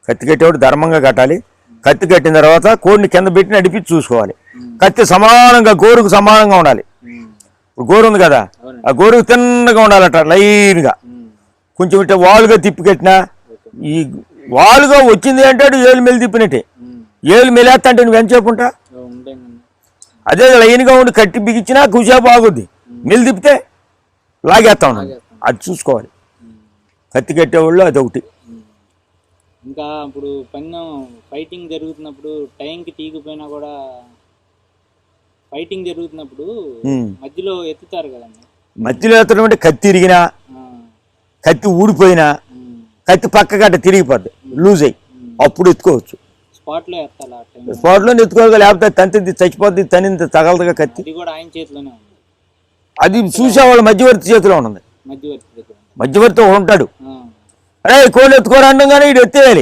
కత్తి కట్టేవాడు ధర్మంగా కట్టాలి. కత్తి కట్టిన తర్వాత కోడిని కింద పెట్టి నడిపించి చూసుకోవాలి. కత్తి సమానంగా గోరుకు సమానంగా ఉండాలి. ఇప్పుడు గోరు ఉంది కదా, ఆ గోరుకు తిన్నగా ఉండాలట, లైన్గా. కొంచెం ఇట్లా వాలుగా తిప్పి కట్టినా ఈ వాలుగా వచ్చింది అంటాడు ఏళ్ళు మెల్లి తిప్పినట్టే. ఏళ్ళు మెలేస్తా అంటే నువ్వు ఎంత చెప్పుంటా. అదే లైన్గా ఉండి కట్టి బిగించినా కుసేపు ఆగుద్ది. మెల్లి తిప్పితే లాగేస్తా ఉన్నాను. అది చూసుకోవాలి. కత్తి కట్టేవాళ్ళు అదొకటి. ఇంకా ఇప్పుడు పందెం ఫైటింగ్ జరుగుతున్నప్పుడు టైంకి తీగిపోయినా కూడా ఫైటింగ్ జరుగుతున్నప్పుడు మధ్యలో ఎత్తుతారు కదండి. మధ్యలో ఎత్తడం అంటే కత్తి తిరిగినా, కత్తి ఊడిపోయినా, కత్తి పక్క గట్ట తిరిగిపోద్ది లూజ్ అయ్యి, అప్పుడు ఎత్తుకోవచ్చు. స్పాట్లో ఎత్తాలా? స్పాట్లో ఎత్తుకోవాలి. లేకపోతే తంతి చచ్చిపోద్ది, తనింత తగలదుగా కత్తి. అది కూడా ఆయన చేతిలోనే ఉంది. అది చూసేవాళ్ళు మధ్యవర్తి చేతిలో ఉన్నది. మధ్యవర్తి ఉంటాడు. అరే కోళ్ళు ఎత్తుకోరా అనగానే ఇటు ఎత్తేయాలి.